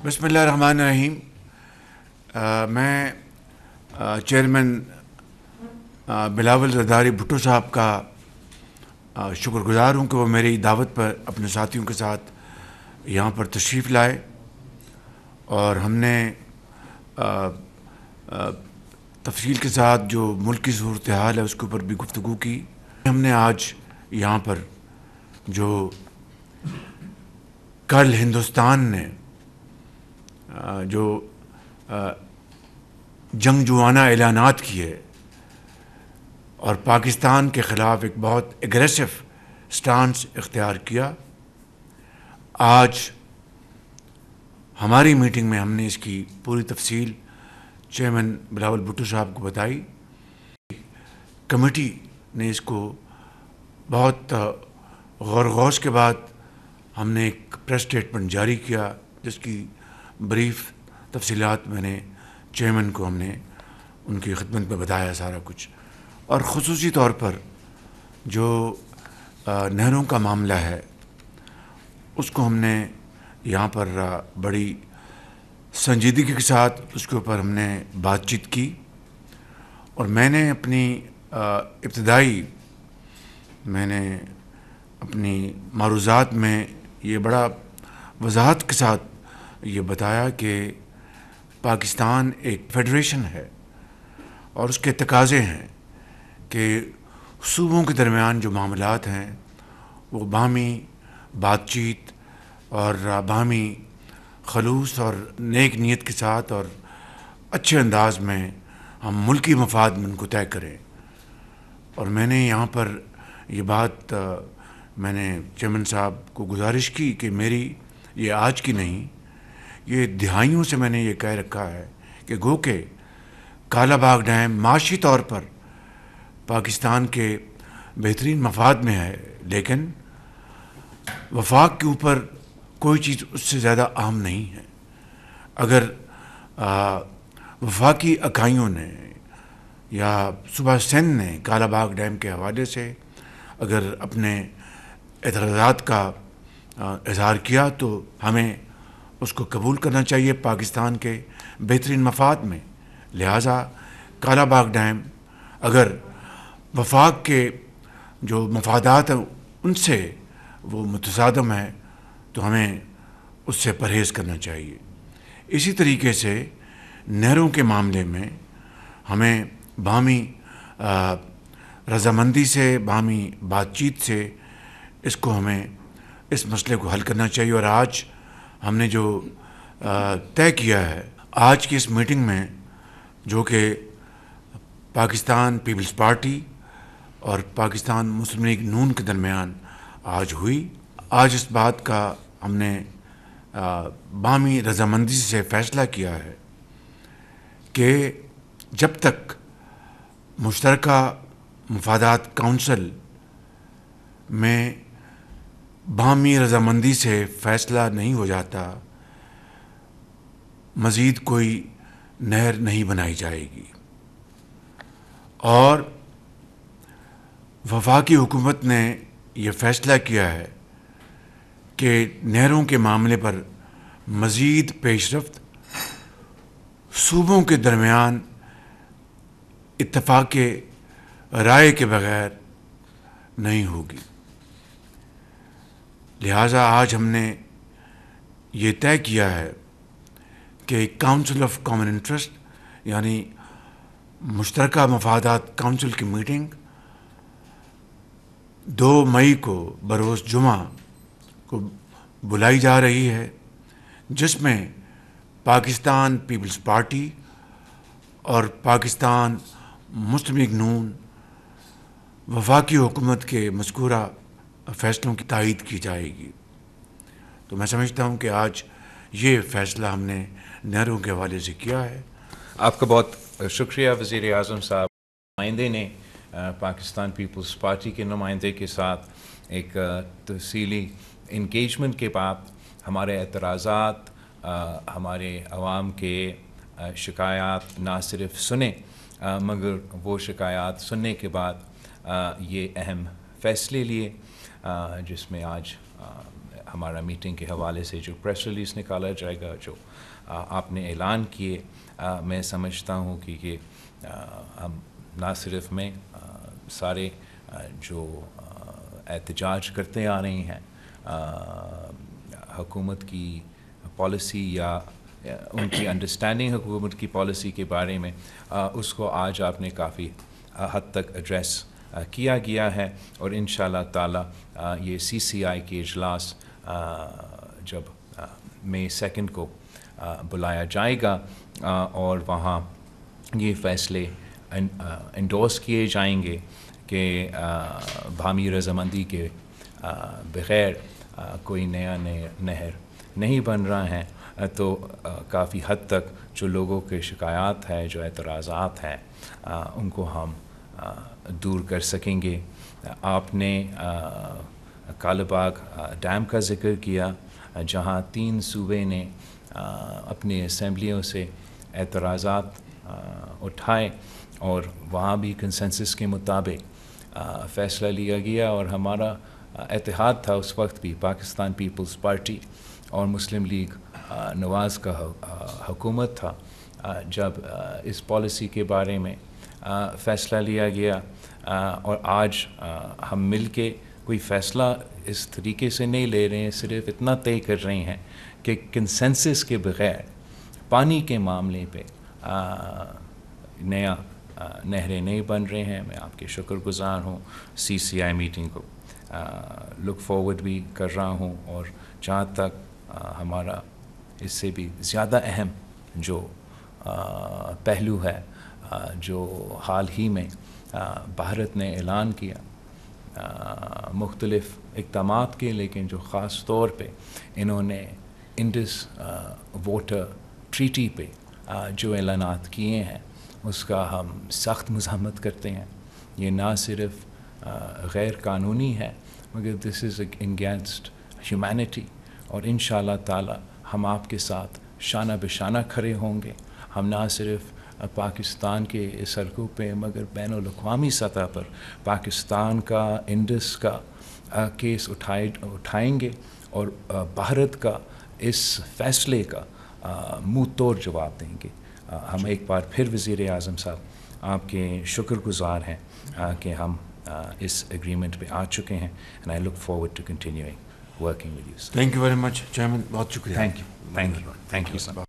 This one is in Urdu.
بسم اللہ الرحمن الرحیم. میں چیئرمین بلاول زرداری بھٹو صاحب کا شکر گزار ہوں کہ وہ میری دعوت پر اپنے ساتھیوں کے ساتھ یہاں پر تشریف لائے اور ہم نے تفصیل کے ساتھ جو ملک کی صورتحال ہے اس کے اوپر بھی گفتگو کی. ہم نے آج یہاں پر جو کل ہندوستان نے جو جنگجوانہ اعلانات کیے اور پاکستان کے خلاف ایک بہت اگریسو سٹانس اختیار کیا، آج ہماری میٹنگ میں ہم نے اس کی پوری تفصیل چیئرمین بلاول بھٹو صاحب کو بتائی. کمیٹی نے اس کو بہت غور و خوض کے بعد ہم نے ایک پریس اسٹیٹمنٹ جاری کیا جس کی بریف تفصیلات میں نے چیئرمین کو ہم نے ان کی خدمت میں بتایا سارا کچھ. اور خصوصی طور پر جو نہروں کا معاملہ ہے اس کو ہم نے یہاں پر بڑی سنجیدگی کے ساتھ اس کے اوپر ہم نے بات چیت کی اور میں نے اپنی معروضات میں یہ بڑا وضاحت کے ساتھ یہ بتایا کہ پاکستان ایک فیڈریشن ہے اور اس کے تقاضے ہیں کہ صوبوں کے درمیان جو معاملات ہیں وہ باہمی بات چیت اور باہمی خلوص اور نیک نیت کے ساتھ اور اچھے انداز میں ہم ملکی مفاد میں ان کو طے کریں. اور میں نے یہاں پر یہ بات میں نے چیئرمین صاحب کو گزارش کی کہ میری یہ آج کی نہیں، یہ دہائیوں سے میں نے یہ کہہ رکھا ہے کہ گو کہ کالا باغ ڈیم معاشی طور پر پاکستان کے بہترین مفاد میں ہے، لیکن وفاق کے اوپر کوئی چیز اس سے زیادہ اہم نہیں ہے. اگر وفاقی اکائیوں نے یا صوبہ سندھ نے کالا باغ ڈیم کے حوالے سے اگر اپنے اعتراضات کا اظہار کیا تو ہمیں اس کو قبول کرنا چاہیے پاکستان کے بہترین مفاد میں. لہٰذا کالا باغ ڈیم اگر وفاق کے جو مفادات ہیں ان سے وہ متصادم ہے تو ہمیں اس سے پرہیز کرنا چاہیے. اسی طریقے سے نہروں کے معاملے میں ہمیں باہمی رضامندی سے باہمی بات چیت سے ہمیں اس مسئلے کو حل کرنا چاہیے. اور آج ہم نے جو طے کیا ہے آج کی اس میٹنگ میں جو کہ پاکستان پیپلز پارٹی اور پاکستان مسلم لیگ نون کے درمیان آج ہوئی، آج اس بات کا ہم نے باہمی رضامندی سے فیصلہ کیا ہے کہ جب تک مشترکہ مفادات کونسل میں باہمی رضامندی سے فیصلہ نہیں ہو جاتا مزید کوئی نہر نہیں بنائی جائے گی. اور وفاقی حکومت نے یہ فیصلہ کیا ہے کہ نہروں کے معاملے پر مزید پیش رفت صوبوں کے درمیان اتفاق رائے کے بغیر نہیں ہوگی. لہٰذا آج ہم نے یہ طے کیا ہے کہ کاؤنسل آف کامن انٹرسٹ یعنی مشترکہ مفادات کونسل کی میٹنگ 2 مئی کو بروز جمعہ کو بلائی جا رہی ہے، جس میں پاکستان پیپلز پارٹی اور پاکستان مسلم لیگ نون وفاقی حکومت کے مذکورہ فیصلوں کی تائید کی جائے گی. تو میں سمجھتا ہوں کہ آج یہ فیصلہ ہم نے نہروں کے حوالے سے کیا ہے. آپ کا بہت شکریہ وزیر اعظم صاحب. نمائندے نے پاکستان پیپلز پارٹی کے نمائندے کے ساتھ ایک تفصیلی انگیجمنٹ کے بعد ہمارے اعتراضات، ہمارے عوام کے شکایات نہ صرف سنے مگر وہ شکایات سننے کے بعد یہ اہم فیصلے لیے جس میں آج ہمارا میٹنگ کے حوالے سے جو پریس ریلیز نکالا جائے گا، جو آپ نے اعلان کیے، میں سمجھتا ہوں کہ یہ ہم نہ صرف میں سارے جو احتجاج کرتے آ رہے ہیں حکومت کی پالیسی یا ان کی انڈرسٹینڈنگ حکومت کی پالیسی کے بارے میں، اس کو آج آپ نے کافی حد تک ایڈریس کیا گیا ہے، اور انشاءاللہ تعالی یہ سی سی آئی کے اجلاس جب مئی 2 کو بلایا جائے گا اور وہاں یہ فیصلے انڈورس کیے جائیں گے کہ باہمی رضامندی کے بغیر کوئی نیا نہر نہیں بن رہا ہے، تو کافی حد تک جو لوگوں کے شکایات ہے، جو اعتراضات ہیں، ان کو ہم دور کر سکیں گے۔ آپ نے کالہ باغ ڈیم کا ذکر کیا، جہاں 3 صوبے نے اپنی اسمبلیوں سے اعتراضات اٹھائے، اور وہاں بھی کنسنسس کے مطابق فیصلہ لیا گیا، اور ہمارا اتحاد تھا اس وقت بھی، پاکستان پیپلز پارٹی اور مسلم لیگ نواز کا حکومت تھا، جب اس پالیسی کے بارے میں فیصلہ لیا گیا، اور آج ہم مل کے کوئی فیصلہ اس طریقے سے نہیں لے رہے ہیں، صرف اتنا طے کر رہے ہیں کہ کنسنسس کے بغیر پانی کے معاملے پہ نیا نہریں نہیں بن رہے ہیں۔ میں آپ کے شکر گزار ہوں، سی سی آئی میٹنگ کو لک فارورڈ بھی کر رہا ہوں، اور جہاں تک ہمارا اس سے بھی زیادہ اہم جو پہلو ہے، جو حال ہی میں بھارت نے اعلان کیا مختلف اقدامات کے، لیکن جو خاص طور پہ انہوں نے انڈس واٹر ٹریٹی پہ جو اعلانات کیے ہیں، اس کا ہم سخت مذمت کرتے ہیں۔ یہ نہ صرف غیر قانونی ہے، مگر دس از اگینسٹ ہیومینٹی، اور انشاءاللہ تعالی ہم آپ کے ساتھ شانہ بشانہ کھڑے ہوں گے۔ ہم نہ صرف پاکستان کے اس حلقوں پہ، مگر بین الاقوامی سطح پر پاکستان کا انڈس کا کیس اٹھائیں گے، اور بھارت کا اس فیصلے کا منہ توڑ جواب دیں گے۔ ہم ایک بار پھر وزیر اعظم صاحب آپ کے شکر گزار ہیں کہ ہم اس ایگریمنٹ پہ آ چکے ہیں، and I look forward to continuing working with you. Thank you very much chairman, بہت شکریہ۔ Thank you sir.